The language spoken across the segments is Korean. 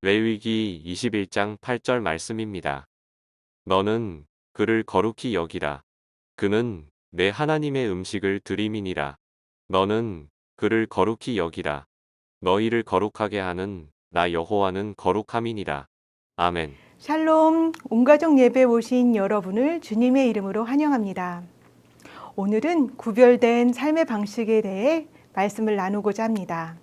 레위기 21장 8절 말씀입니다. 너는 그를 거룩히 여기라. 그는 내 하나님의 음식을 드림이니라. 너는 그를 거룩히 여기라. 너희를 거룩하게 하는 나 여호와는 거룩함이니라. 아멘. 샬롬, 온가족 예배 오신 여러분을 주님의 이름으로 환영합니다. 오늘은 구별된 삶의 방식에 대해 말씀을 나누고자 합니다.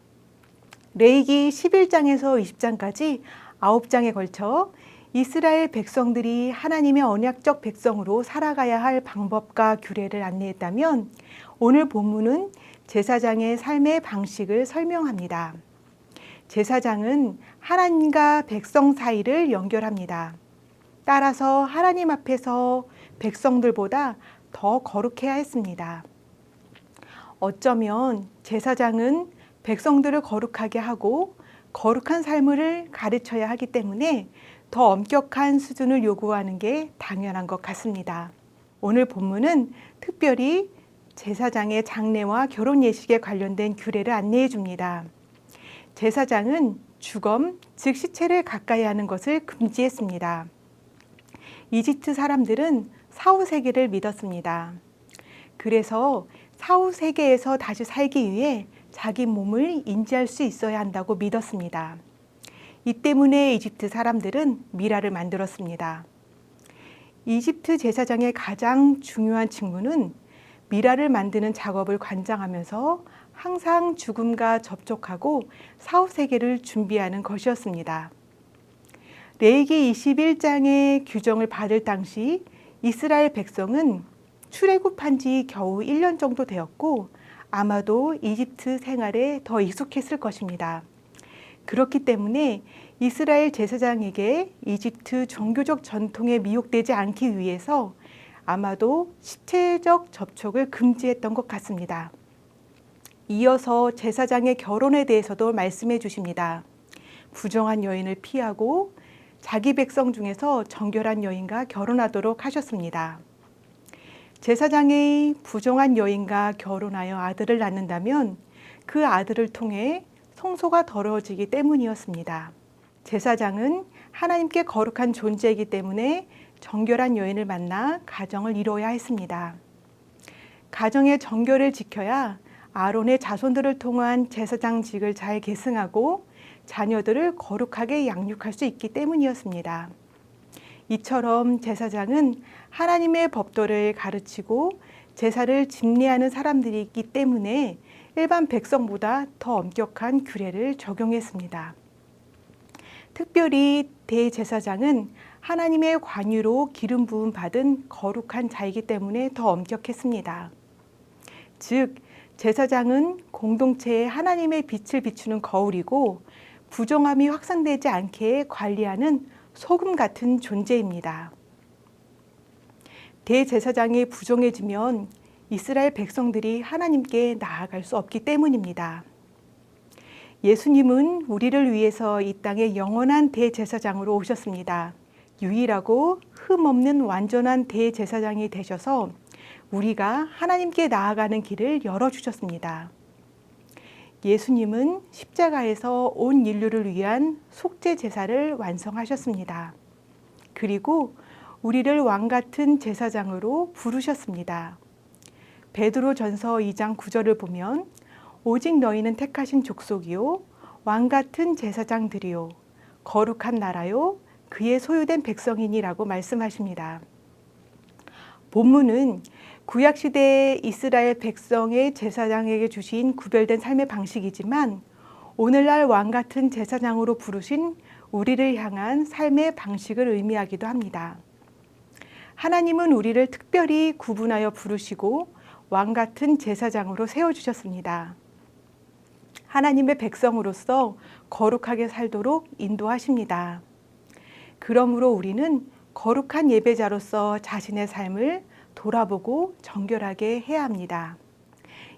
레위기 11장에서 20장까지 9장에 걸쳐 이스라엘 백성들이 하나님의 언약적 백성으로 살아가야 할 방법과 규례를 안내했다면, 오늘 본문은 제사장의 삶의 방식을 설명합니다. 제사장은 하나님과 백성 사이를 연결합니다. 따라서 하나님 앞에서 백성들보다 더 거룩해야 했습니다. 어쩌면 제사장은 백성들을 거룩하게 하고 거룩한 삶을 가르쳐야 하기 때문에 더 엄격한 수준을 요구하는 게 당연한 것 같습니다. 오늘 본문은 특별히 제사장의 장례와 결혼 예식에 관련된 규례를 안내해 줍니다. 제사장은 주검, 즉 시체를 가까이 하는 것을 금지했습니다. 이집트 사람들은 사후세계를 믿었습니다. 그래서 사후세계에서 다시 살기 위해 자기 몸을 인지할 수 있어야 한다고 믿었습니다. 이 때문에 이집트 사람들은 미라를 만들었습니다. 이집트 제사장의 가장 중요한 직무는 미라를 만드는 작업을 관장하면서 항상 죽음과 접촉하고 사후세계를 준비하는 것이었습니다. 레위기 21장의 규정을 받을 당시 이스라엘 백성은 출애굽한 지 겨우 1년 정도 되었고, 아마도 이집트 생활에 더 익숙했을 것입니다. 그렇기 때문에 이스라엘 제사장에게 이집트 종교적 전통에 미혹되지 않기 위해서 아마도 신체적 접촉을 금지했던 것 같습니다. 이어서 제사장의 결혼에 대해서도 말씀해 주십니다. 부정한 여인을 피하고 자기 백성 중에서 정결한 여인과 결혼하도록 하셨습니다. 제사장의 부정한 여인과 결혼하여 아들을 낳는다면 그 아들을 통해 성소가 더러워지기 때문이었습니다. 제사장은 하나님께 거룩한 존재이기 때문에 정결한 여인을 만나 가정을 이루어야 했습니다. 가정의 정결을 지켜야 아론의 자손들을 통한 제사장직을 잘 계승하고 자녀들을 거룩하게 양육할 수 있기 때문이었습니다. 이처럼 제사장은 하나님의 법도를 가르치고 제사를 집례하는 사람들이 있기 때문에 일반 백성보다 더 엄격한 규례를 적용했습니다. 특별히 대제사장은 하나님의 관유로 기름 부음 받은 거룩한 자이기 때문에 더 엄격했습니다. 즉, 제사장은 공동체에 하나님의 빛을 비추는 거울이고 부정함이 확산되지 않게 관리하는 소금 같은 존재입니다. 대제사장이 부정해지면 이스라엘 백성들이 하나님께 나아갈 수 없기 때문입니다. 예수님은 우리를 위해서 이 땅에 영원한 대제사장으로 오셨습니다. 유일하고 흠없는 완전한 대제사장이 되셔서 우리가 하나님께 나아가는 길을 열어주셨습니다. 예수님은 십자가에서 온 인류를 위한 속죄 제사를 완성하셨습니다. 그리고 우리를 왕같은 제사장으로 부르셨습니다. 베드로전서 2장 9절을 보면 오직 너희는 택하신 족속이요 왕같은 제사장들이요 거룩한 나라요 그의 소유된 백성이니라고 말씀하십니다. 본문은 구약시대의 이스라엘 백성의 제사장에게 주신 구별된 삶의 방식이지만 오늘날 왕같은 제사장으로 부르신 우리를 향한 삶의 방식을 의미하기도 합니다. 하나님은 우리를 특별히 구분하여 부르시고 왕같은 제사장으로 세워주셨습니다. 하나님의 백성으로서 거룩하게 살도록 인도하십니다. 그러므로 우리는 거룩한 예배자로서 자신의 삶을 돌아보고 정결하게 해야 합니다.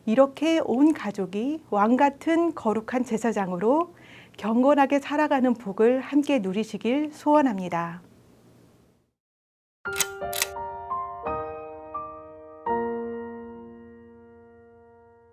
이렇게 온 가족이 왕같은 거룩한 제사장으로 경건하게 살아가는 복을 함께 누리시길 소원합니다.